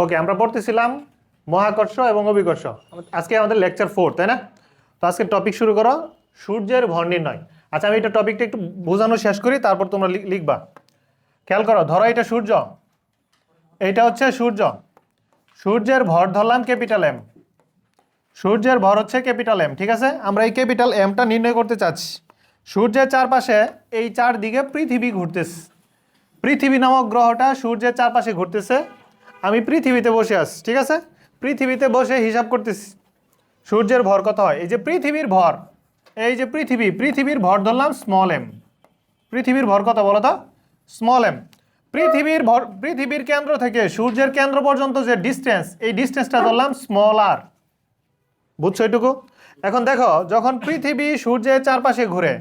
ওকে, আমরা পড়তেছিলাম মহাকর্ষ এবং অভিকর্ষ। আজকে আমাদের লেকচার 4, তাই না? তো আজকে টপিক শুরু করো, সূর্যের ভর নির্ণয়। আচ্ছা, আমি এটা টপিকটা একটু বোঝানো শেষ করি, তারপর তোমরা লিখবা। খেয়াল করো, ধরো এটা সূর্য, এইটা হচ্ছে সূর্য। সূর্যের ভর ধরলাম ক্যাপিটাল এম। সূর্যের ভর হচ্ছে ক্যাপিটাল এম, ঠিক আছে? আমরা এই ক্যাপিটাল এমটা নির্ণয় করতে চাচ্ছি। সূর্যের চারপাশে এই চারদিকে পৃথিবী ঘুরতেছে। পৃথিবী নামক গ্রহটা সূর্যের চারপাশে ঘুরতেছে। আমি পৃথিবীতে বসে আছি, ঠিক আছে? পৃথিবীতে বসে হিসাব করতেছি সূর্যের ভর কত হয়। এই যে পৃথিবীর ভর, এই যে পৃথিবীর ভর ধরলাম স্মল এম। পৃথিবীর ভর কত বলো তো? Small m. পৃথিবীর ভর, পৃথিবীর কেন্দ্র থেকে সূর্যের কেন্দ্র পর্যন্ত যে ডিস্টেন্স, এই ডিস্টেন্সটা ধরলাম স্মল আর। বুঝছো এটুকু? এখন দেখো, যখন পৃথিবী সূর্যের চারপাশে ঘুরে,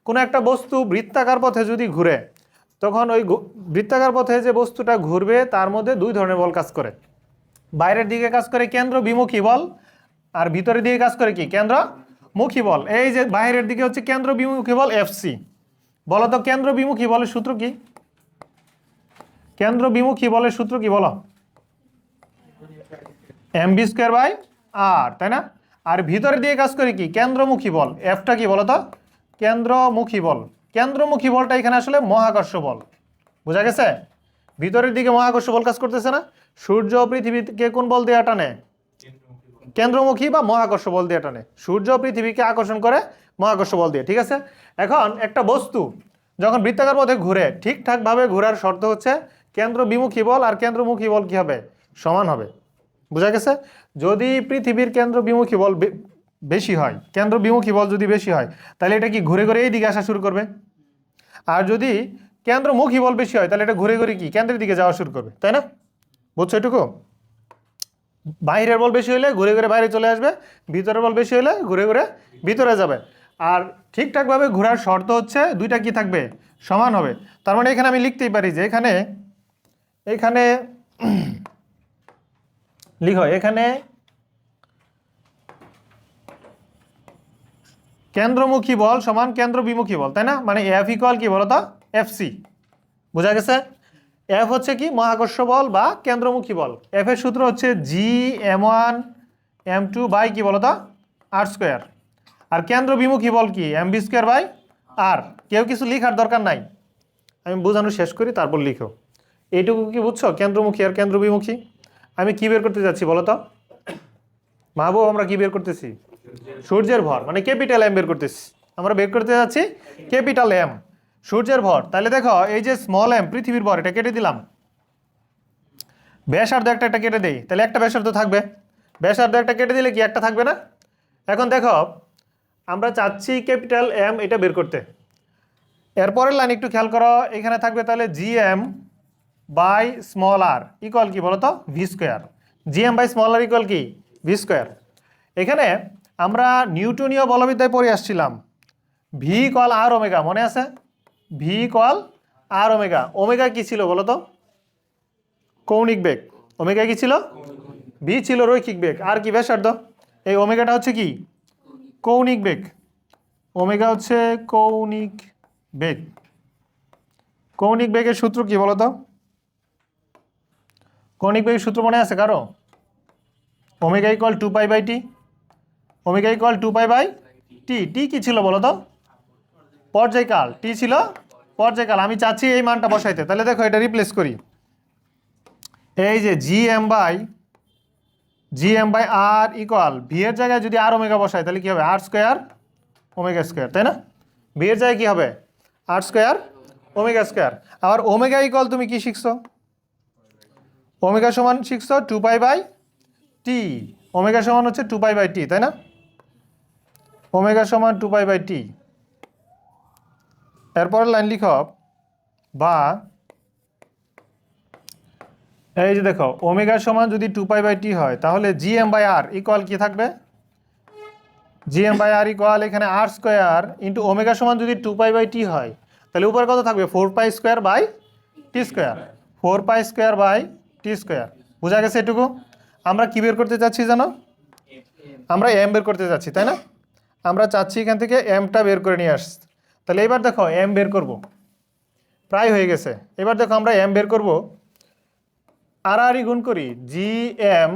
কোনো একটা বস্তু বৃত্তাকার পথে যদি ঘুরে, তখন ওই বৃত্তাকার পথে যে বস্তুটা ঘুরবে তার মধ্যে দুই ধরনের বল কাজ করে। বাইরের দিকে কাজ করে কেন্দ্র বিমুখী বল, আর ভিতরের দিকে কাজ করে কি? কেন্দ্রমুখী বল। এই যে বাইরের দিকে হচ্ছে কেন্দ্র বিমুখী বল এফসি। বলো তো কেন্দ্র বিমুখী বলের সূত্র কি? কেন্দ্র বিমুখী বলের সূত্র কি বলো? mv²/r, তাই না? আর ভিতরের দিকে কাজ করে কি? কেন্দ্রমুখী বল। এফটা কি বলো তো? কেন্দ্রমুখী বল। কেন্দ্রমুখী বলটা এখানে আসলে মহাকর্ষ বল। বোঝা গেছে? ভিতরের দিকে মহাকর্ষ বল কাজ করতেছে না? সূর্য পৃথিবীকে কোন বল দিয়ে টানে? কেন্দ্রমুখী বা মহাকর্ষ বল দিয়ে টানে। সূর্য পৃথিবীকে আকর্ষণ করে মহাকর্ষ বল দিয়ে, ঠিক আছে? এখন একটা বস্তু যখন বৃত্তাকার পথে ঘুরে, ঠিকঠাকভাবে ঘোরার শর্ত হচ্ছে কেন্দ্র বিমুখী বল আর কেন্দ্রমুখী বল কি হবে? সমান হবে। বোঝা গেছে? যদি পৃথিবীর কেন্দ্র বিমুখী বল বেশি হয়, কেন্দ্র বিমুখী বল যদি বেশি হয়, তাহলে এটা কি ঘুরে ঘুরে এই দিকে আসা শুরু করবে। আর যদি কেন্দ্রমুখী বল বেশি হয়, তাহলে এটা ঘুরে ঘুরে কি কেন্দ্রের দিকে যাওয়া শুরু করবে, তাই না? বুঝছো এটুকু? বাইরের বল বেশি হলে ঘুরে ঘুরে বাইরে চলে আসবে, ভিতরের বল বেশি হলে ঘুরে ঘুরে ভিতরে যাবে। আর ঠিকঠাকভাবে ঘোরার শর্ত হচ্ছে দুইটা কি থাকবে? সমান হবে। তার মানে এখানে আমি লিখতেই পারি যে এখানে এখানে লিখো, এখানে কেন্দ্রমুখী বল সমান কেন্দ্র বিমুখী বল, তাই না? মানে এফ ইকুয়াল কি বলো তো? এফসি। বোঝা গেছে? এফ হচ্ছে কি? মহাকর্ষ বল বা কেন্দ্রমুখী বল। এফ এর সূত্র হচ্ছে G m1 m2 কি বলো তো? r²। আর কেন্দ্র বিমুখী বল কি? mv²/r। কেউ কিছু লেখার দরকার নাই, আমি বোঝানো শেষ করি তারপর লিখো। এইটুকু কি বুঝছো? কেন্দ্রমুখী আর কেন্দ্র বিমুখী। আমি কি বের করতে যাচ্ছি বলো তো? ভাবো, আমরা কি বের করতেছি? সূর্যের ভর, মানে ক্যাপিটাল এম বের করতেছি। আমরা বের করতে যাচ্ছি ক্যাপিটাল এম, সূর্যের ভর। তাহলে দেখো, এই যে স্মল এম পৃথিবীর ভর, এটা কেটে দিলাম। ব্যাসার্ধ একটা একটা কেটে দেই, তাহলে একটা ব্যাসার্ধ থাকবে। ব্যাসার্ধ একটা কেটে দিলে কি একটা থাকবে না? এখন দেখো, আমরা চাচ্ছি ক্যাপিটাল এম এটা বের করতে। এরপরের লাইন একটু খেয়াল করো, এখানে থাকবে তাহলে Gm/r ইকুয়াল কি বলো তো? v²। Gm/r ইকুয়াল কি? v²। এখানে আমরা নিউটনীয় বলবিদ্যায় পড়ে আসছিলাম ভি ইকুয়াল আর ওমেগা, মনে আছে? ভি ইকুয়াল আর ওমেগা। ওমেগা কি ছিল বলো তো? কৌণিক বেগ। ওমেগা কি ছিল? ভি ছিল রৈখিক বেগ, আর কি ব্যাসার্ধ। এই ওমেগাটা হচ্ছে কি? কৌণিক বেগ। ওমেগা হচ্ছে কৌণিক বেগ। কৌণিক বেগের সূত্র কি বলো তো? কৌণিক বেগের সূত্র মনে আছে কারো? Omega equal 2π/t। Omega equal 2π/t। টি কি ছিল বলো তো? পর্যায়কাল। টি ছিল পর্যায়কাল। আমি চাচ্ছি এই মানটা বসাইতে, তাহলে দেখো এটা রিপ্লেস করি। এই যে Gm/r ইকুয়াল ভি এর জায়গায় যদি আর ওমেগা বসাই, তাহলে কি হবে? r²ওমেগা², তাই না? ভি এর জায়গায় কি হবে? r²ওমেগা²। আবার ওমেগা ইকুয়াল তুমি কি শিখছো? ওমেগা সমান শিখছো 2π/t। ওমেগা সমান হচ্ছে 2π/t, তাই না? ওমেগা সমান 2π/t। এরপরের লাইন লিখো, বা এই যে দেখো, ওমেগা সমান যদি 2π/t হয়, তাহলে Gm/r ইকুয়াল কি থাকবে? Gm/r ইকুয়াল এখানে r² ইন্টু ওমেগা সমান যদি 2π/t হয়, তাহলে উপরে কত থাকবে? 4π²/t²। 4π²/t²। বোঝা গেছে এটুকু? আমরা কি বের করতে চাচ্ছি জানো? আমরা এম বের করতে চাচ্ছি, তাই না? আমরা চাচ্ছি এখান থেকে এমটা বের করে নিয়ে আসছি। তাহলে এবার দেখো এম বের করব, প্রায় হয়ে গেছে। এবার দেখো আমরা এম বের করব। আর গুণ করি G M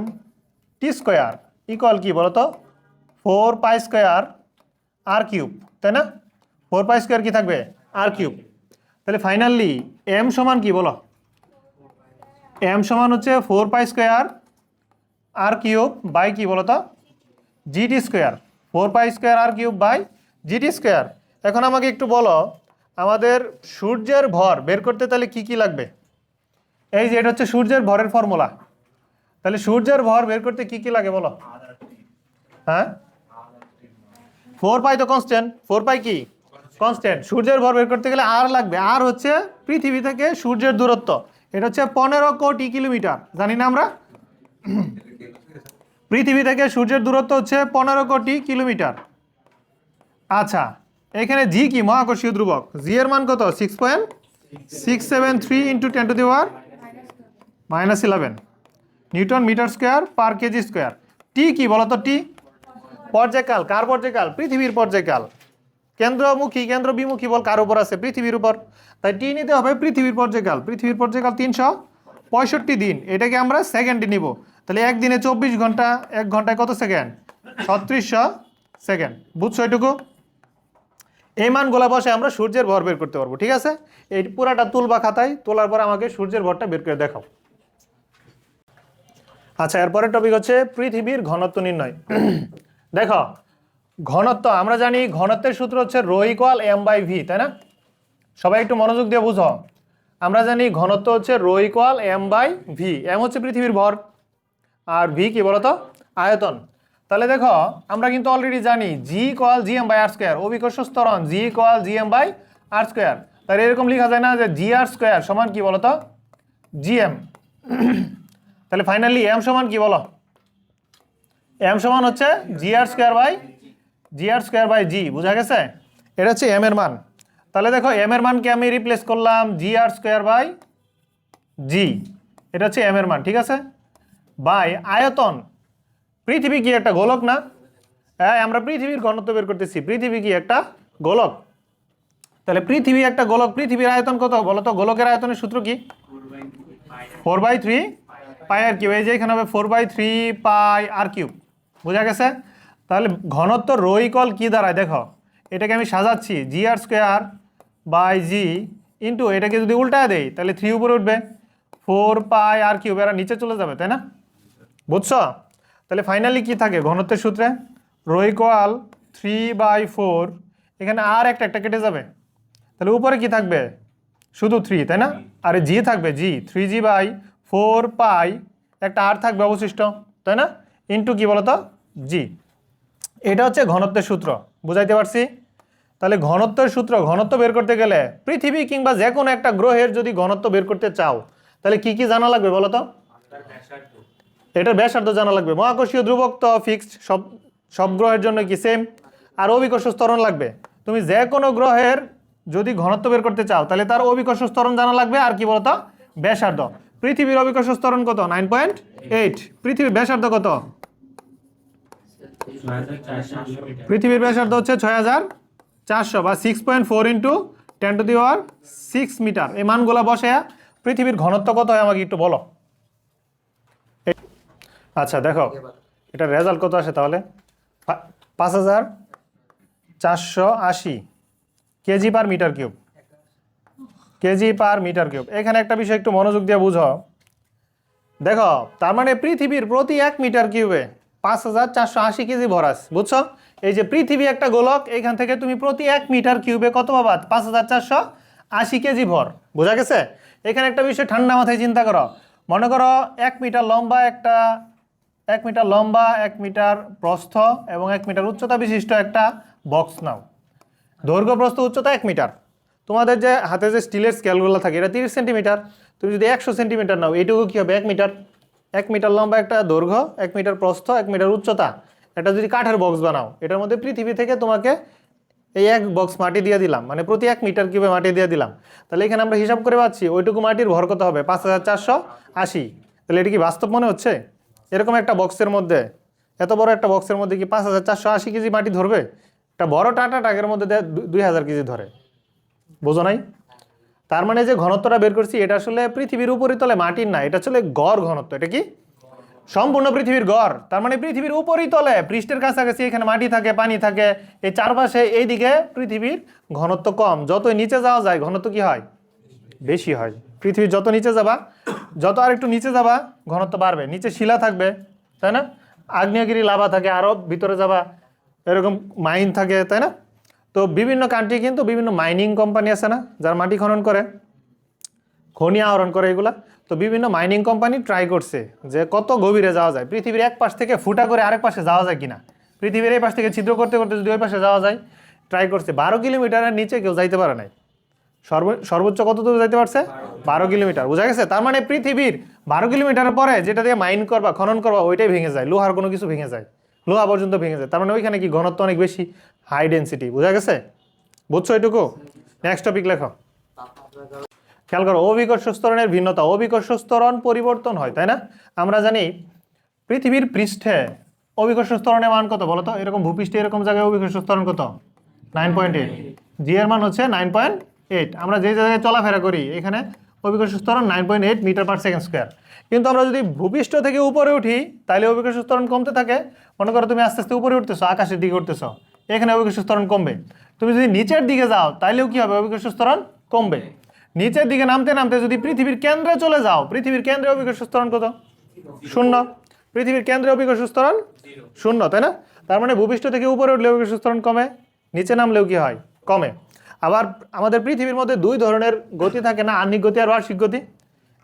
T square equal কি বলো তো 4π² আর কিউব, তাই না? 4π² কি থাকবে আর কিউব। তাহলে ফাইনালি এম সমান কি বলো, এম সমান হচ্ছে 4π² আর কিউব বাই কি বলো তো GT square, 4π² R cube by GT square. এখন আমাকে একটু বলো আমাদের সূর্যের ভর বের করতে তাহলে কি কি লাগবে? এই যে এটা হচ্ছে সূর্যের ভরের ফর্মুলা, তাহলে সূর্যের ভর বের করতে কি কি লাগে বলো? হ্যাঁ 4π তো কনস্ট্যান্ট, 4π কি কনস্ট্যান্ট। সূর্যের ভর বের করতে গেলে আর লাগবে, আর হচ্ছে পৃথিবী থেকে সূর্যের দূরত্ব, এটা হচ্ছে 15 কোটি কিলোমিটার, জানি না আমরা? পৃথিবী থেকে সূর্যের দূরত্ব হচ্ছে 15 কোটি কিলোমিটার। আচ্ছা এখানে জি কি মহাকর্ষীয় ধ্রুবক, জি এর মান কত 6.673 × 10⁻11 newton metre square per kg square. T কি বলতো, টি পর্যায়কাল, কার পর্যায়কাল? পৃথিবীর পর্যায়কাল। কেন্দ্রমুখী কেন্দ্র বিমুখী বল কার উপর আছে? পৃথিবীর উপর, তাই টি নিতে হবে পৃথিবীর পর্যায়কাল। পৃথিবীর পর্যায়কাল 365 দিন, এটাকে আমরা সেকেন্ডে নিব, তাহলে একদিনে 24 ঘন্টা, 1 ঘন্টায় কত সেকেন্ড? 3600 সেকেন্ড। বুঝছো এটুকু? এই মানগুলা বসে আমরা সূর্যের ভর বের করতে পারবো, ঠিক আছে? এই পুরাটা তুলবা খাতায়, তোলার পর আমাকে সূর্যের ভরটা বের করে দেখাও। আচ্ছা এরপরের টপিক হচ্ছে পৃথিবীর ঘনত্ব নির্ণয়। দেখো ঘনত্ব আমরা জানি, ঘনত্বের সূত্র হচ্ছে রো ইকুয়াল m/v, তাই না? সবাই একটু মনোযোগ দিয়ে বুঝো। আমরা জানি ঘনত্ব হচ্ছে রো ইকুয়াল m/v, এম হচ্ছে পৃথিবীর ভর আর ভি কি বলতো আয়তন। তাহলে দেখো আমরা কিন্তু অলরেডি জানি জি ইকুয়াল gm/r², অভিকর্ষ ত্বরণ জি ইকুয়াল gm/r²। তাহলে এরকম লেখা যায় না যে gr² সমান কি বলতো gm। তাহলে ফাইনালি এম সমান কি বলো? এম সমান হচ্ছে gr² জি, বুঝা গেছে? এটা হচ্ছে এম এর মান। তাহলে দেখো এম এর মানকে আমি রিপ্লেস করলাম gr² জি, এটা হচ্ছে এম এর মান, ঠিক আছে? বাই আয়তন, পৃথিবী কি একটা গোলক না? হ্যাঁ আমরা পৃথিবীর ঘনত্ব বের করতেছি, পৃথিবী কি একটা গোলক, তাহলে পৃথিবী একটা গোলক, পৃথিবীর আয়তন কত বলতো? গোলকের আয়তনের সূত্র কি? 4/3 পাই আর কিউব। এই যে এখানে হবে 4/3 পাই আর কিউব, বোঝা গেছে? তাহলে ঘনত্ব রো ইকুয়াল কি দাঁড়ায় দেখো, এটাকে আমি সাজাচ্ছি gr² জি ইন্টু এটাকে যদি উল্টায় দেই তাহলে 3 উপরে উঠবে, 4 পাই আর কিউব, এরা নিচে চলে যাবে, তাই না? বুঝছো? তাহলে ফাইনালি কি থাকে ঘনত্বের সূত্রে? রো ইকুয়াল 3/4, এখানে আর একটা কেটে যাবে, তাহলে উপরে কি থাকবে? শুধু 3, তাই না? আরে জি থাকবে, জি 3g/4 পাই, একটা আর থাকবে অবশিষ্ট, তাই না? ইন্টু কি বলতো জি। এটা হচ্ছে ঘনত্বের সূত্র, বুঝাইতে পারছি? তাহলে ঘনত্বের সূত্র, ঘনত্ব বের করতে গেলে পৃথিবী কিংবা যে কোনো একটা গ্রহের যদি ঘনত্ব বের করতে চাও তাহলে কি কি জানা লাগবে বলো তো? এটার ব্যাসার্ধ জানা লাগবে, মহাকর্ষীয় ধ্রুবক তো ফিক্সড, সব গ্রহের জন্য কি সেম, আর অভিকর্ষ ত্বরণ লাগবে। তুমি যে কোনো গ্রহের যদি ঘনত্ব বের করতে চাও তাহলে তার অভিকর্ষ ত্বরণ জানা লাগবে, আর কি বলতো ব্যাসার্ধ। পৃথিবীর অভিকর্ষ ত্বরণ কত? 9.8। পৃথিবীর ব্যাসার্ধ কত? পৃথিবীর ব্যাসার্ধ হচ্ছে 6400 বা 6.4 × 10⁻6 মিটার। এই মানগুলো বসে পৃথিবীর ঘনত্ব কত হয় আমাকে একটু বলো। আচ্ছা দেখো এটা রেজাল্ট কত আসে তাহলে, 5480 kg per metre cube, kg per metre cube. এখানে একটা বিষয় একটু মনোযোগ দিয়ে বুঝো, দেখো তার মানে পৃথিবীর প্রতি 1 মিটার কিউবে 5480 কেজি ভর আছে, বুঝছো? এই যে পৃথিবী একটা গোলক, এখান থেকে তুমি প্রতি 1 মিটার কিউবে কত পাবা? 5480 কেজি ভর, বোঝা গেছে? এখানে একটা বিষয় ঠান্ডা মাথায় চিন্তা করো, মনে করো 1 মিটার লম্বা 1 মিটার লম্বা, 1 মিটার প্রস্থ এবং 1 মিটার উচ্চতা বিশিষ্ট একটা বক্স নাও, দৈর্ঘ্য প্রস্থ উচ্চতা 1 মিটার। তোমাদের যে হাতে যে স্টিলের স্কেলগুলো থাকে এটা 30 সেন্টিমিটার, তুমি যদি 100 সেন্টিমিটার নাও এইটুকু কী হবে? 1 মিটার। 1 মিটার লম্বা একটা দৈর্ঘ্য, 1 মিটার প্রস্থ, 1 মিটার উচ্চতা, এটা যদি কাঠের বক্স বানাও, এটার মধ্যে পৃথিবী থেকে তোমাকে এই 1 বক্স মাটি দিয়ে দিলাম, মানে প্রতি 1 মিটার কিউবে মাটি দিয়ে দিলাম, তাহলে এখানে আমরা হিসাব করে পাচ্ছি ওইটুকু মাটির ভর কত হবে? 5480। তাহলে এটা কি বাস্তব মনে হচ্ছে? এরকম একটা বক্সের মধ্যে, এত বড় একটা বক্সের মধ্যে কি 5480 কেজি মাটি ধরবে? একটা বড় টাটা ট্রাকের মধ্যে 2000 কেজি ধরে, বোঝো নাই? তার মানে যে ঘনত্বটা বের করছি এটা আসলে পৃথিবীর উপরিতলে মাটির না, এটা আসলে গড় ঘনত্ব। এটা কি সম্পূর্ণ পৃথিবীর গড়। তার মানে পৃথিবীর উপরিতলে পৃষ্ঠের কাছাকাছি এখানে মাটি থাকে, পানি থাকে, এই চারপাশে এইদিকে পৃথিবীর ঘনত্ব কম। যতই নিচে যাওয়া যায় ঘনত্ব কি হয়? বেশি হয়। পৃথিবীর যত নিচে যাবা, যত আর একটু নিচে যাবা ঘনত্ব বাড়বে। নিচে শিলা থাকবে, তাই না? আগ্নেয়গিরি লাভা থাকে, আরও ভিতরে যাবা এরকম মাইন থাকে, তাই না? তো বিভিন্ন কান্ট্রি কিন্তু বিভিন্ন মাইনিং কোম্পানি আছে না, যারা মাটি খনন করে, খনি আহরণ করে এগুলা। তো বিভিন্ন মাইনিং কোম্পানি ট্রাই করছে যে কত গভীরে যাওয়া যায়, পৃথিবীর এক পাশ থেকে ফুটা করে আরেক পাশে যাওয়া যায় কিনা, পৃথিবীর এই পাশ থেকে ছিদ্র করতে করতে যদি ওই পাশে যাওয়া যায়। ট্রাই করছে, 12 কিলোমিটারের নিচে কেউ যাইতে পারে নাই। সর্বোচ্চ কত দূরে যাইতে পারছে? 12 কিলোমিটার। বোঝা গেছে? তার মানে পৃথিবীর 12 কিলোমিটারের পরে যেটা দিয়ে মাইন করবা, খনন করবা, ওইটাই ভেঙে যায়, লোহার কোনো কিছু ভেঙে যায়, লোহা পর্যন্ত ভেঙে যায়। তার মানে ওইখানে কি ঘনত্ব অনেক বেশি, হাই ডেন্সিটি। বোঝা গেছে? বুঝছো এটুকু? নেক্সট টপিক লেখো। খেয়াল করো, অভিকর্ষ স্তরণের ভিন্নতা। অভিকর্ষ স্তরণ পরিবর্তন হয়, তাই না? আমরা জানি পৃথিবীর পৃষ্ঠে অভিকর্ষ স্তরণের মান কত বলো তো? এরকম ভূপৃষ্ঠে এরকম জায়গায় অভিকর্ষ স্তরণ কত? 9.8। জি এর মান হচ্ছে 9.8। আমরা যে জায়গায় চলাফেরা করি এখানে অভিকর্ষ স্তরণ 9.8 মিটার পার সেকেন্ড স্কোয়ার। কিন্তু আমরা যদি ভূপৃষ্ঠ থেকে উপরে উঠি তাহলে অভিকর্ষ স্তরণ কমতে থাকে। মনে করো তুমি আস্তে আস্তে উপরে উঠতেছো, আকাশের দিকে উঠতেছো, এখানে অভিকর্ষ স্তরণ কমবে। তুমি যদি নিচের দিকে যাও তাহলেও কি হবে? অভিকর্ষ স্তরণ কমবে। নিচের দিকে নামতে নামতে যদি পৃথিবীর কেন্দ্রে চলে যাও, পৃথিবীর কেন্দ্রে অভিকর্ষ স্তরণ কত? 0। পৃথিবীর কেন্দ্রে অভিকর্ষ স্তরণ 0, তাই না? তার মানে ভূপৃষ্ঠ থেকে উপরে উঠলে অভিকর্ষ স্তরণ কমে, নিচে নামলেও কি হয়? কমে। আবার আমাদের পৃথিবীর মধ্যে দুই ধরনের গতি থাকে না, আহ্নিক গতি আর বার্ষিক গতি।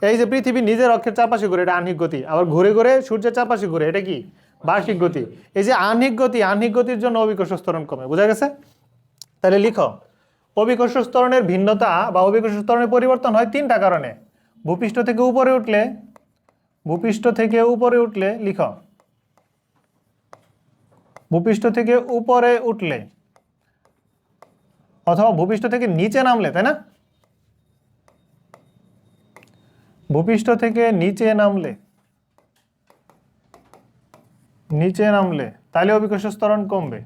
এই যে পৃথিবী নিজের অক্ষের চারপাশে ঘুরে, এটা আহ্নিক গতি। আবার ঘুরে ঘুরে সূর্যের চারপাশে ঘুরে, এটা কি? বার্ষিক গতি। এই যে আহ্নিক গতি, আহ্নিক গতির জন্য অভিকর্ষ স্তরণ কমে। বোঝা গেছে? তাহলে লিখো, অভিকর্ষ স্তরণের ভিন্নতা বা অভিকর্ষ স্তরণের পরিবর্তন হয় 3টা কারণে। ভূপৃষ্ঠ থেকে উপরে উঠলে, ভূপৃষ্ঠ থেকে উপরে উঠলে, লিখো, ভূপৃষ্ঠ থেকে উপরে উঠলে অথবা ভূপৃষ্ঠ থেকে নিচে নামলে, তাই না? ভূপৃষ্ঠ থেকে নিচে নামলে, নিচে নামলে তাহলে অভিকর্ষ স্তরণ কমবে।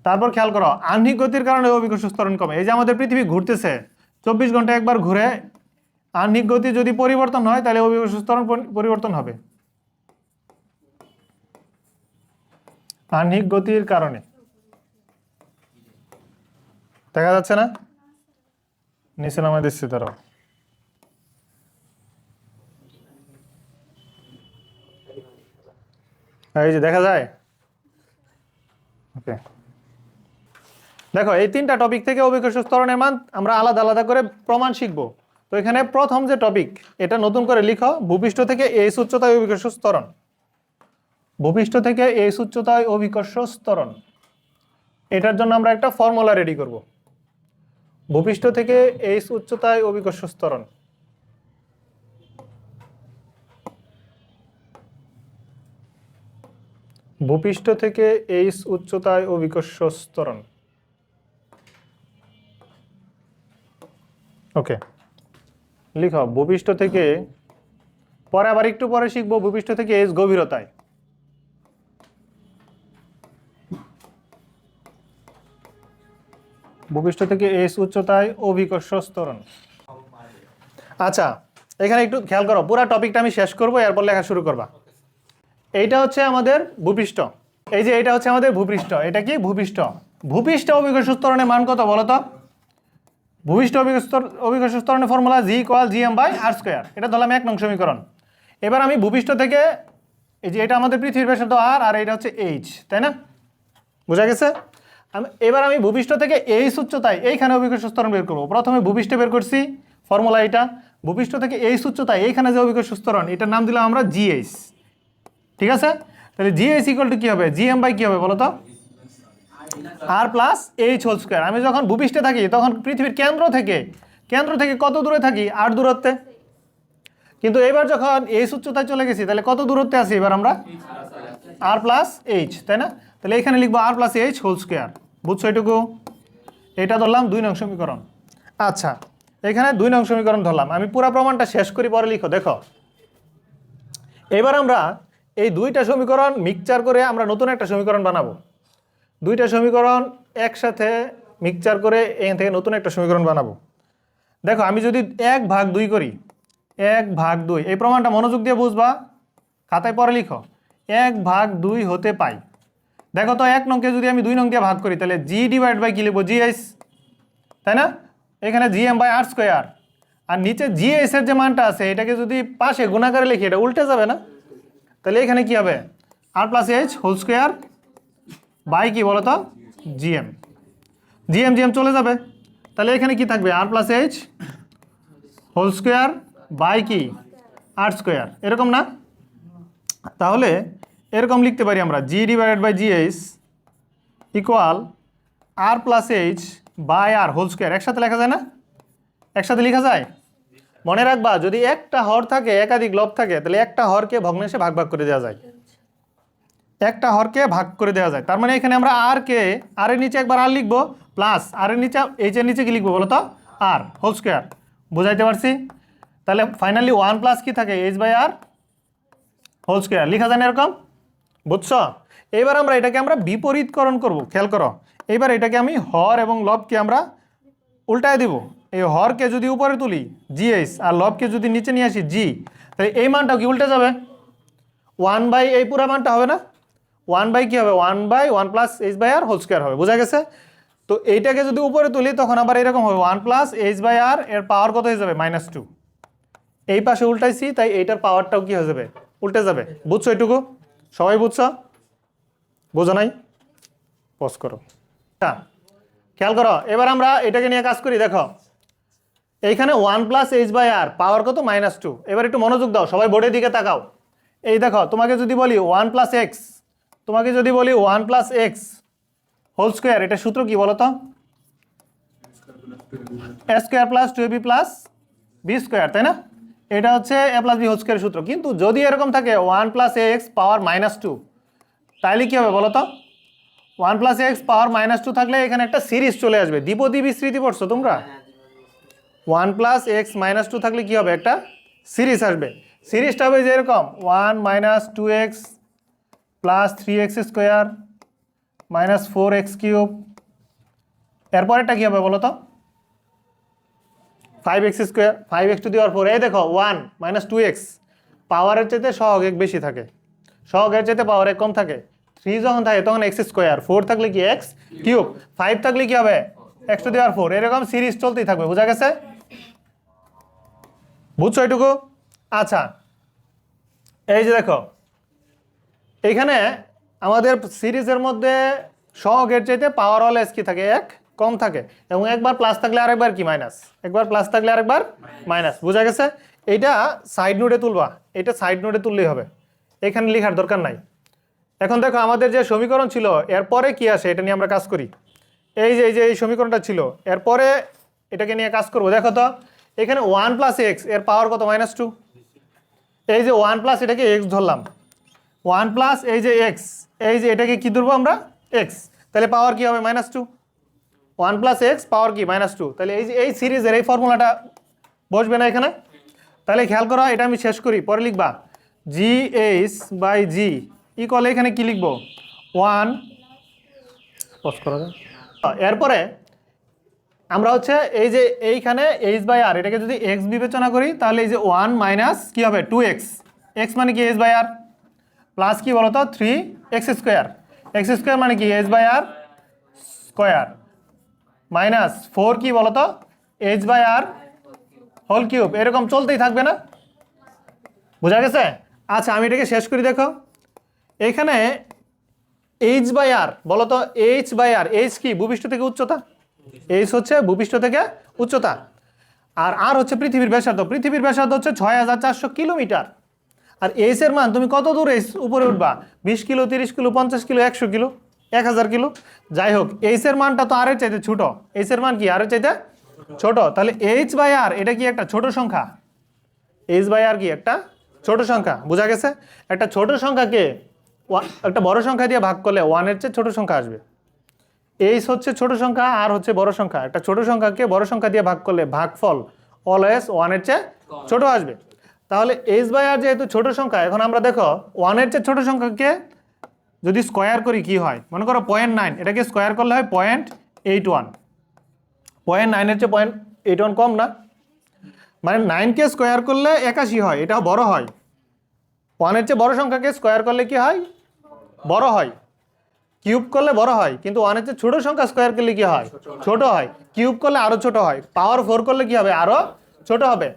তারপর খেয়াল করো, আহ্নিক গতির কারণে অভিকর্ষ স্তরণ কমে। এই যে আমাদের পৃথিবী ঘুরতেছে, 24 ঘন্টা একবার ঘুরে, আহ্নিক গতি যদি পরিবর্তন হয় তাহলে অভিকর্ষ স্তরণ পরিবর্তন হবে। আহ্নিক গতির কারণে। দেখা যাচ্ছে না? নিচে নামাই দিচ্ছি তারা। এই যে দেখা যায়। ওকে, দেখো এই 3টা টপিক থেকে অভিকর্ষ স্তরণের মান আমরা আলাদা আলাদা করে প্রমাণ শিখবো। তো এখানে প্রথম যে টপিক, এটা নতুন করে লিখো, ভূপৃষ্ঠ থেকে এইচ উচ্চতায় অভিকর্ষ স্তরণ। ভূপৃষ্ঠ থেকে এইচ উচ্চতায় অভিকর্ষ স্তরণ, এটার জন্য আমরা একটা ফর্মুলা রেডি করব। ভূপৃষ্ঠ থেকে এইচ উচ্চতায় অভিকর্ষ স্তরণ, ভূপৃষ্ঠ থেকে এইচ উচ্চতায় অভিকর্ষ স্তরণ। ওকে, লিখো ভূপৃষ্ঠ থেকে, পরে আবার একটু পরে শিখবো ভূপৃষ্ঠ থেকে এইচ গভীরতায়। ভূপৃষ্ঠ থেকে এইচ উচ্চতায় অভিকর্ষ স্তরণ। আচ্ছা, এখানে একটু খেয়াল করো, পুরো টপিকটা আমি শেষ করবো, এরপর লেখা শুরু করবা। এইটা হচ্ছে আমাদের ভূপৃষ্ঠ, এই যে এটা হচ্ছে আমাদের ভূপৃষ্ঠ। এটা কি? ভূপৃষ্ঠ। ভূপৃষ্ঠ অভিকর্ষ স্তরণের মান কত বলো তো? ভূপৃষ্ঠ অভিকর্ষ স্তরণের ফর্মুলা G=gm/r²। এটা ধরলাম 1 নং সমীকরণ। এবার আমি ভূপৃষ্ঠ থেকে, এই যে এটা আমাদের পৃথিবীর ব্যাসার্ধ r আর এটা হচ্ছে h, তাই না? বোঝা গেছে? এবার আমি ভূপৃষ্ঠ থেকে এইচ উচ্চতায় এইখানে অভিকর্ষ স্তরণ বের করবো। প্রথমে ভূপৃষ্ঠে বের করছি, ফর্মুলা এটা। ভূপৃষ্ঠ থেকে এইচ উচ্চতায় এইখানে যে অভিকর্ষ স্তরণ, এটার নাম দিলাম আমরা GH। ঠিক আছে? তাহলে GH = কি হবে? gm বাই কি হবে বলো তো? r+h²। আমি যখন ভূপৃষ্ঠে থাকি তখন পৃথিবীর কেন্দ্র থেকে কত দূরে থাকি? r দূরত্বে। কিন্তু এবার যখন এইচ উচ্চতায় চলে গেছি তাহলে কত দূরত্বে আছি এবার আমরা? r+h, তাই না? তাহলে এখানে লিখবো r+h²। বুঝছো এটুকু? এটা ধরলাম 2 নং সমীকরণ। আচ্ছা, এখানে 2 নং সমীকরণ ধরলাম। আমি পুরো প্রমাণটা শেষ করি, পরে লিখো। দেখো, এবার আমরা এই 2টা সমীকরণ মিক্সচার করে আমরা নতুন একটা সমীকরণ বানাবো। 2টা সমীকরণ একসাথে মিক্সচার করে এখান থেকে নতুন একটা সমীকরণ বানাবো। দেখো আমি যদি 1/2 করি, 1/2 এই প্রমাণটা মনোযোগ দিয়ে বুঝবা, খাতায় পরে লিখো। 1/2 হতে পাই। দেখো তো 1 নংকে যদি আমি 2 নং দিয়ে ভাগ করি তাহলে জি ডিভাইড বাই কি লিখবো, জিএস, তাই না? এখানে জিএম বাই আর স্কোয়ার, আর নিচে জিএস এর যে মানটা আছে এটাকে যদি পাশে গুণাকারে লিখি এটা উল্টে যাবে না? তাহলে এখানে কি হবে, R plus h whole square by কি বলো তো, জিএম। জিএম জিএম চলে যাবে, তাহলে এখানে কি থাকবে, R plus h whole square by কি আর স্কোয়ার, এরকম না? তাহলে এরকম লিখতে পারি আমরা, g divided by gs equal r plus h by r whole square. একসাথে লেখা যায় না? একসাথে লেখা যায়। মনে রাখবা যদি একটা হর থাকে একাধিক লব থাকে তাহলে একটা হরকে ভগ্নাংশে ভাগ ভাগ করে দেওয়া যায়, একটা হরকে ভাগ করে দেওয়া যায়। তার মানে এখানে আমরা আর কে, আর এর নিচে একবার আর লিখবো, প্লাস আর এর নিচে এইচ এর নিচে কি লিখবো বলো তো, আর হোল স্কোয়ার। বুঝাইতে পারছি? তাহলে ফাইনালি 1 প্লাস কি থাকে, h by r whole square. লেখা যায় না এরকম? বুঝছো? এবার আমরা এটাকে আমরা বিপরীতকরণ করব, খেয়াল করো। এবার এটাকে আমি হর এবং লবকে আমরা উল্টায় দিব। এই হরকে যদি উপরে তুলি জিএস আর লবকে যদি নিচে নিয়ে আসি জি, তাহলে এই মানটাও কি উল্টে যাবে, 1/, এই পুরো মানটা হবে না, 1/, কি হবে, 1/1 plus h by r whole square হবে। বোঝা গেছে? তো এইটাকে যদি উপরে তুলি তখন আবার এরকম হবে, 1 প্লাস এইচ বাই আর এর পাওয়ার কত হয়ে যাবে, -2। এই পাশে উল্টাইছি তাই এইটার পাওয়ারটাও কি হয়ে যাবে, উল্টে যাবে। বুঝছো এটুকু? সবাই বুঝছো? বোঝো নাই? পজ করো। খেয়াল করো, এবার আমরা এটাকে নিয়ে কাজ করি। দেখো এইখানে 1 প্লাস এইচ বাই আর পাওয়ার কত, -2। এবার একটু মনোযোগ দাও, সবাই বোর্ডের দিকে তাকাও। এই দেখো তোমাকে যদি বলি 1 প্লাস এক্স, তোমাকে যদি বলি 1 প্লাস এক্স হোল স্কোয়ার, এটা সূত্র কি বলো তো, a square plus 2ab plus b square, তাই না? এটা হচ্ছে a plus b whole square সূত্র। কিন্তু যদি এরকম থাকে 1 প্লাস এক্স পাওয়ার -2, তাইলে কি হবে বলো তো, 1 প্লাস এক্স পাওয়ার -2 থাকলে এখানে একটা সিরিজ চলে আসবে। দ্বিপদী বিস্তৃতি পড়ছো তোমরা? 1 প্লাস এক্স -2 থাকলে কি হবে, একটা সিরিজ আসবে। সিরিজটা হবে যে এরকম 1 - 2x plus 3x square minus 4x cube. এরপরেরটা কি হবে বলো তো, 5x square 5x to the পাওয়ার 4। এই দেখো 1 - 2x পাওয়ারের চাইতে সহগ এক বেশি থাকে, সহগের চাইতে পাওয়ার এক কম থাকে। 3 যখন থাকে তখন x স্কোয়ার, 4 থাকলে কি x কিউব, 5 থাকলে কি হবে x টু দি পাওয়ার 4। এরকম সিরিজ চলতেই থাকবে। বোঝা গেছে? বুঝছো এটুকু? আচ্ছা এই যে দেখো এইখানে আমাদের সিরিজের মধ্যে সহগের চাইতে পাওয়ার অলওয়েজ কি থাকে, এক কম থাকে, এবং একবার প্লাস থাকলে আরেকবার কি মাইনাস, একবার প্লাস থাকলে আরেকবার মাইনাস। বোঝা গেছে? এইটা সাইড নোটে তুলবা, এটা সাইড নোটে তুললেই হবে, এখানে লেখার দরকার নাই। এখন দেখো আমাদের যে সমীকরণ ছিল এরপরে কি আসে এটা নিয়ে আমরা কাজ করি। এই যে এই সমীকরণটা ছিল, এরপরে এটাকে নিয়ে কাজ করবো। দেখো তো এখানে 1 প্লাস এক্স এর পাওয়ার কত, -2। এই যে 1 প্লাস এটাকে এক্স ধরলাম, 1 প্লাস এই যে এক্স, এই যে এটাকে কি ধরবো আমরা, এক্স, তাহলে পাওয়ার কি হবে, -2। 1 প্লাস এক্স পাওয়ার কি, -2। তাহলে এই যে এই সিরিজের এই ফর্মুলাটা বসবে না এখানে? তাহলে খেয়াল করো, এটা আমি শেষ করি, পরে লিখবা g h by g equal, এখানে কি লিখবো 1 পজ করা যায়। এরপরে আমরা হচ্ছে এই যে এইখানে এইচ বাই আর এটাকে যদি এক্স বিবেচনা করি তাহলে এই যে 1 মাইনাস কি হবে 2x, এক্স মানে কি এইচ বাই আর, প্লাস কি বলতো 3x স্কোয়ার, এক্স স্কোয়ার মানে কি h by r square, minus 4 কি বলতো h by r whole cube. এরকম চলতেই থাকবে না? বোঝা গেছে? আচ্ছা আমি এটাকে শেষ করি। দেখো এখানে এইচ বাই আর বলতো, এইচ বাই আর, এইচ কি ভূপৃষ্ঠ থেকে উচ্চতা, এইচ হচ্ছে ভূপৃষ্ঠ থেকে উচ্চতা, আর আর হচ্ছে পৃথিবীর ব্যাসার্ধ। পৃথিবীর ব্যাসার্ধ হচ্ছে 6400 কিলোমিটার। আর এইচ এর মান তুমি কত দূর উপরে উঠবা, 20 kilo, 30 kilo, 50 kilo, 100 kilo, 1000 kilo, যাই হোক এইচ এর মানটা তো আর এর চাইতে ছোট। এইচ এর মান কি আর এর চাইতে ছোট, তাহলে এইচ বাই আর এটা কি একটা ছোট সংখ্যা, এইচ বাই আর কি একটা ছোট সংখ্যা। বোঝা গেছে? একটা ছোট সংখ্যাকে একটা বড় সংখ্যা দিয়ে ভাগ করলে 1 এর চেয়ে ছোট সংখ্যা আসবে। এইচ হচ্ছে ছোট সংখ্যা, আর হচ্ছে বড় সংখ্যা। একটা ছোট সংখ্যাকে বড় সংখ্যা দিয়ে ভাগ করলে ভাগফল অলওয়েজ 1 এর চেয়ে ছোট আসবে। তাহলে এইচ বাই আর যেহেতু ছোট সংখ্যা, এখন আমরা দেখো 1 এর চেয়ে ছোট সংখ্যাকে যদি স্কোয়ার করি কি হয়, মনে করো 0.9, এটাকে স্কোয়ার করলে হয় 0.81। 0.9 এর চেয়ে 0.81 কম না, মানে 9কে স্কোয়ার করলে 81 হয়, এটাও বড় হয়। 1 এর চেয়ে বড় সংখ্যাকে স্কোয়ার করলে কি হয়? বড় হয়। কিউব করলে বড় হয়, কিন্তু 1 এর চেয়ে ছোট সংখ্যা স্কোয়ার করলে কি হয়? ছোট হয়। কিউব করলে আরো ছোট হয়, পাওয়ার 4 করলে কি হবে? আরো ছোট হবে।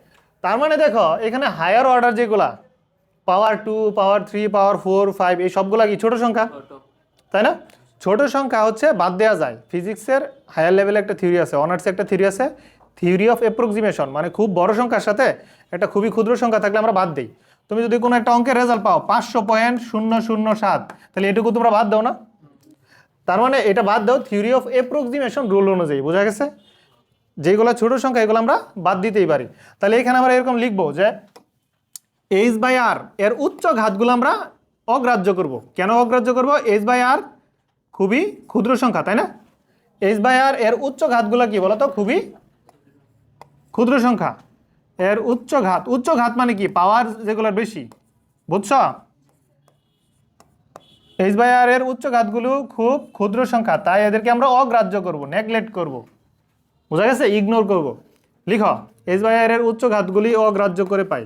তার মানে দেখো এখানে হায়ার অর্ডার যেগুলা পাওয়ার 2, পাওয়ার 3, পাওয়ার 4, 5 এই সবগুলা কি ছোট সংখ্যা, তাই না? ছোট সংখ্যা হচ্ছে বাদ দেওয়া যায়। ফিজিক্সের হায়ার লেভেলে একটা থিওরি আছে, অনার্সে একটা থিওরি আছে, থিওরি অফ অ্যাপ্রক্সিমেশন, মানে খুব বড় সংখ্যার সাথে একটা খুবই ক্ষুদ্র সংখ্যা থাকলে আমরা বাদ দিই। তুমি যদি কোনো একটা অঙ্কের রেজাল্ট পাও 500.007, তাহলে এটুকু তোমরা বাদ দাও না? তার মানে এটা বাদ দাও থিওরি অফ অ্যাপ্রক্সিমেশন রুল অনুযায়ী, বোঝা গেছে? যেগুলো ছোট সংখ্যা এগুলো আমরা বাদ দিতেই পারি। তাহলে এখানে আমরা এরকম লিখবো যে h/r এর উচ্চ ঘাতগুলো আমরা অগ্রাহ্য করব। কেন অগ্রাহ্য করব? h/r খুবই ক্ষুদ্র সংখ্যা, তাই না? h/r এর উচ্চ ঘাতগুলো কি বলতো? খুবই ক্ষুদ্র সংখ্যা। এর উচ্চ ঘাত মানে কি? পাওয়ার যেগুলোর বেশি, বুঝছো? h/r এর উচ্চ ঘাতগুলো খুব ক্ষুদ্র সংখ্যা, তাই এদেরকে আমরা অগ্রাহ্য করব, নেগলেক্ট করব, বোঝা গেছে? ইগনোর করব। লিখো h/r এর উচ্চ ঘাতগুলি অগ্রাহ্য করে পাই।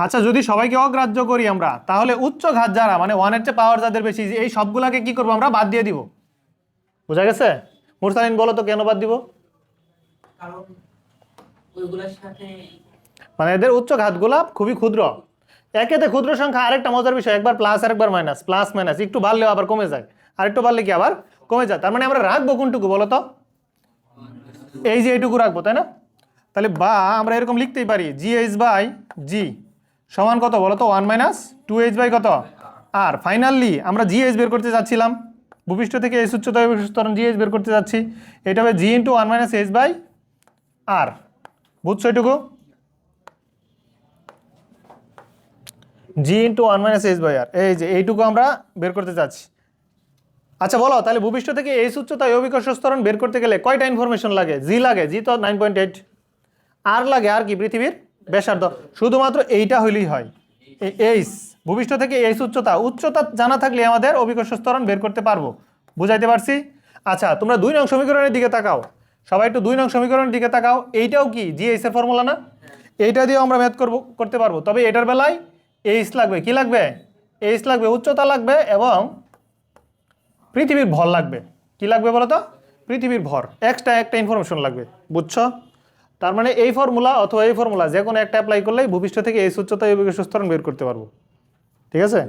আচ্ছা, যদি সবাইকে অগ্রাহ্য করি আমরা, তাহলে উচ্চ ঘাত যারা, মানে 1 এর চেয়ে পাওয়ার যাদের বেশি, এই সবগুলাকে কি করবো? আমরা বাদ দিয়ে দিব, বোঝা গেছে? মুরসালিন বলো তো কেন বাদ দিব? কারণ ওইগুলোর সাথে মানে এদের উচ্চ ঘাতগুলা খুবই ক্ষুদ্র। একেতে ক্ষুদ্র সংখ্যা, আরেকটা মজার বিষয়, একবার প্লাস আর একবার মাইনাস, প্লাস মাইনাস একটু বাড়লেও আবার কমে যায়, আর একটু বাড়লে কি আবার কমে যায়। তার মানে আমরা রাখবো কোনটুকু বলো তো? এই যে এইটুকু রাখবো, তাই না? তাহলে বা আমরা এরকম লিখতেই পারি gh/g সমান কত বলো তো? 1 - 2h বাই কত? আর ফাইনালি আমরা gh বের করতে যাচ্ছিলাম, ভূপৃষ্ঠ থেকে এই উচ্চতা ত্বরণ gh বের করতে যাচ্ছি, এটা হবে g × 1 - h/r, বুঝছো এটুকু? g × 1 - h/r, এই যে এইটুকু আমরা বের করতে যাচ্ছি। আচ্ছা বলো তাহলে ভূপৃষ্ঠ থেকে এই উচ্চতায় অভিকর্ষ ত্বরণ বের করতে গেলে কয়টা ইনফরমেশন লাগে? জি লাগে, জি তো 9.8, আর লাগে আর কি? পৃথিবীর ব্যাসার্ধ। শুধুমাত্র এইটা হইলেই হয়। এইচ, ভূপৃষ্ঠ থেকে এইচ উচ্চতা জানা থাকলে আমাদের অভিকর্ষ ত্বরণ বের করতে পারবো, বুঝাইতে পারছি? আচ্ছা তোমরা 2 নং সমীকরণের দিকে তাকাও, সবাই একটু 2 নং সমীকরণের দিকে তাকাও। এইটাও কি জিএইচ এর ফর্মুলা না? এইটা দিয়েও আমরা ম্যাথ করতে পারবো, তবে এটার বেলায় এইচ লাগবে। কি লাগবে? এইচ লাগবে, উচ্চতা লাগবে এবং পৃথিবীর ভর লাগবে। কি লাগবে বলো তো? পৃথিবীর ভর, এক্সট্রা একটা ইনফরমেশন লাগবে, বুঝছো? তার মানে এই ফর্মুলা অথবা এই ফর্মুলা যে কোনো একটা অ্যাপ্লাই করলেই ভূপৃষ্ঠ থেকে এই উচ্চতায় অভিকর্ষ ত্বরণ বের করতে পারবো, ঠিক আছে?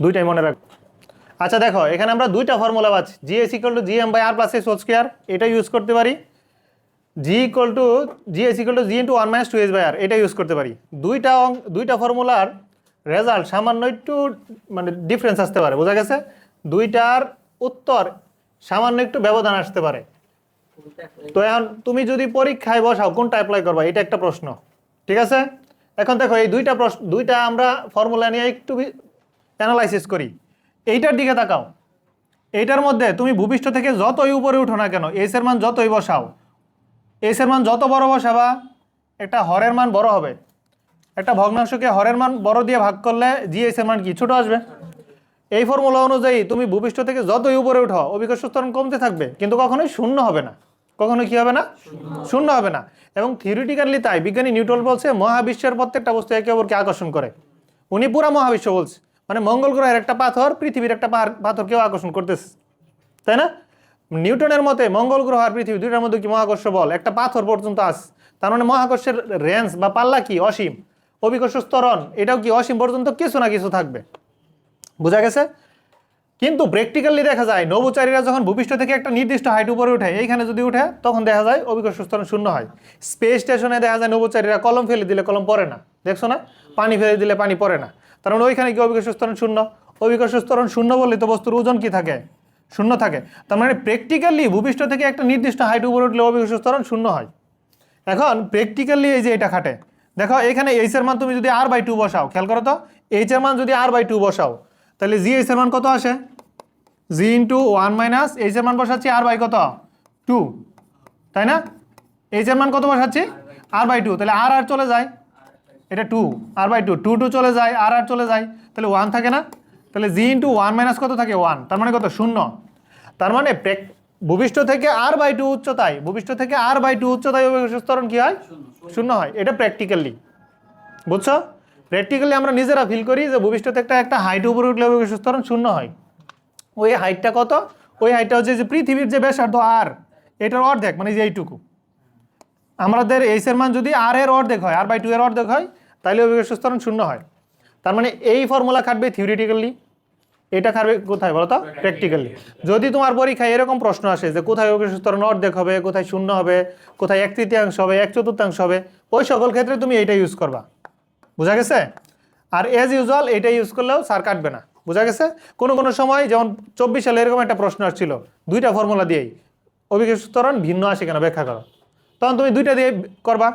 দুইটাই মনে রাখবো। আচ্ছা দেখো এখানে আমরা দুইটা ফর্মুলা পাচ্ছি, gh = gm/r + h², এটা ইউজ করতে পারি। gh = g × 1 - 2h/r, এটা ইউজ করতে পারি। দুইটা ফর্মুলার রেজাল্ট সামান্য একটু মানে ডিফারেন্স আসতে পারে, বোঝা গেছে? দুইটার উত্তর সামান্য একটু ব্যবধান আসতে পারে। তো এখন তুমি যদি পরীক্ষায় বসাও কোনটা অ্যাপ্লাই করবা, এটা একটা প্রশ্ন, ঠিক আছে? এখন দেখো এই দুইটা আমরা ফর্মুলা নিয়ে একটু অ্যানালাইসিস করি। এইটার দিকে তাকাও, এইটার মধ্যে তুমি ভূপৃষ্ঠ থেকে যতই উপরে উঠো না কেন, এইচ এর মান যতই বসাও, এইচ এর মান যত বড় বসাবা একটা হরের মান বড় হবে। একটা ভগ্নাংশকে হরের মান বড় দিয়ে ভাগ করলে জিএইচ এর মান কি? ছোট আসবে। এই ফর্মুলা অনুযায়ী তুমি ভূপৃষ্ঠ থেকে যতই উপরে উঠো অভিকর্ষ ত্বরণ কমতে থাকবে, কিন্তু কখনোই শূন্য হবে না। কখনো কি হবে না? শূন্য হবে না। এবং থিওরিটিক্যালি তাই বিজ্ঞানী নিউটন বলছে মহাবিশ্বের প্রত্যেকটা বস্তু একে অপরকে আকর্ষণ করে। উনি পুরা মহাবিশ্ব বলছে, মানে মঙ্গল গ্রহের একটা পাথর পৃথিবীর একটা পাথরকেও আকর্ষণ করতেছে, তাই না? নিউটনের মতে মঙ্গল গ্রহ আর পৃথিবী দুইটার মধ্যে কি মহাকর্ষ বল একটা পাথর পর্যন্ত আছে। তার মানে মহাকর্ষের রেঞ্জ বা পাল্লা কি? অসীম। অভিকর্ষ ত্বরণ এটাও কি? অসীম পর্যন্ত কিছু না কিছু থাকবে, বোঝা গেছে? কিন্তু প্র্যাকটিক্যালি দেখা যায় নভোচারীরা যখন ভূপৃষ্ঠ থেকে একটা নির্দিষ্ট হাইট উপরে উঠে, এইখানে যদি উঠে তখন দেখা যায় অভিকর্ষ ত্বরণ শূন্য হয়। স্পেস স্টেশনে দেখা যায় নভোচারীরা কলম ফেলে দিলে কলম পড়ে না, দেখছো না? পানি ফেলে দিলে পানি পড়ে না, কারণ ওইখানে কি অভিকর্ষ ত্বরণ শূন্য। অভিকর্ষ ত্বরণ শূন্য বললে তো বস্তুর ওজন কি থাকে? শূন্য থাকে। তার মানে প্র্যাকটিক্যালি ভূপৃষ্ঠ থেকে একটা নির্দিষ্ট হাইট উপরে উঠলে অভিকর্ষ ত্বরণ শূন্য হয়। এখন প্র্যাকটিক্যালি এই যে এটা খাটে, দেখো এখানে এইচ এর মান তুমি যদি r/2 বসাও, খেয়াল করো তো, এইচ এর মান যদি r/2 বসাও তাহলে জিএইচ এর মান কত আসে? g × 1 - এইচ এর মান বসাচ্ছি r/2, তাই না? এইচ এর মান কত বসাচ্ছি? r/2, তাহলে আর চলে যায়, এটা 2 r/2, 2 চলে যায়, আর চলে যায়, তাহলে 1 থাকে না? তাহলে জি ইন্টু ওয়ান মাইনাস কত থাকে 1, তার মানে কত 0। তার মানে ভূপৃষ্ঠ থেকে r/2 উচ্চতায়, ভূপৃষ্ঠ থেকে r/2 উচ্চতায় অভিকর্ষ ত্বরণ কি হয়? 0 হয়। এটা প্র্যাকটিক্যালি, বুঝছো? প্র্যাকটিক্যালি আমরা নিজেরা ফিল করি যে ভূপৃষ্ঠ থেকে একটা হাইট উপরে উঠলে অভিকর্ষ ত্বরণ 0 হয়। ওই হাইটটা কত? ওই হাইটটা হচ্ছে যে পৃথিবীর যে ব্যাসার্ধ r, এটার অর্ধেক, মানে যে এইটুকু। আমাদের এইচ এর মান যদি r এর অর্ধেক হয়, r/2 এর অর্ধেক হয়, তাহলে অভিকর্ষ ত্বরণ 0 হয়। তার মানে এই ফর্মুলা খাটবে থিওরিটিক্যালি, এটা খাটবে কোথায় বলো তো? প্র্যাকটিক্যালি। যদি তোমার পরীক্ষায় এরকম প্রশ্ন আসে যে কোথায় অভিকর্ষ ত্বরণ অর্ধেক হবে, কোথায় 0 হবে, কোথায় 1/3 হবে, 1/4 হবে, ওই সকল ক্ষেত্রে তুমি এইটা ইউজ করবা। বুঝা গেছে? আর এজ ইউজুয়াল এইটা ইউজ করলেও স্যার কাটবে না। বুঝা গেছে? কোনো কোনো সময় যেমন 24 সালে এরকম একটা প্রশ্ন আসছিল, দুইটা ফর্মুলা দিয়েই অভিকর্ষ ত্বরণ ভিন্ন আসে কেন ব্যাখ্যা করো। তখন তুমি দুইটা দিয়ে করবা,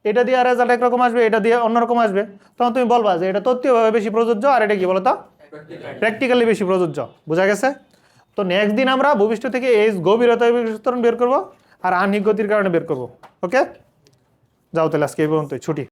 এটা দিয়ে রেজাল্ট একরকম আসবে, এটা দিয়ে অন্যরকম আসবে। তখন তুমি বলবা যে এটা তত্ত্বীয়ভাবে বেশি প্রযোজ্য, আর এটা কি বলো তো? প্র্যাকটিক্যালি বেশি প্রযোজ্য। বোঝা গেছে? তো নেক্সট দিন আমরা ভূপৃষ্ঠ থেকে এই গভীরতা অভিকর্ষ ত্বরণ বের করবো, আর আহ্নিক গতির কারণে বের করবো। ওকে, যাও তাহলে আজকে এই পর্যন্তই, ছুটি।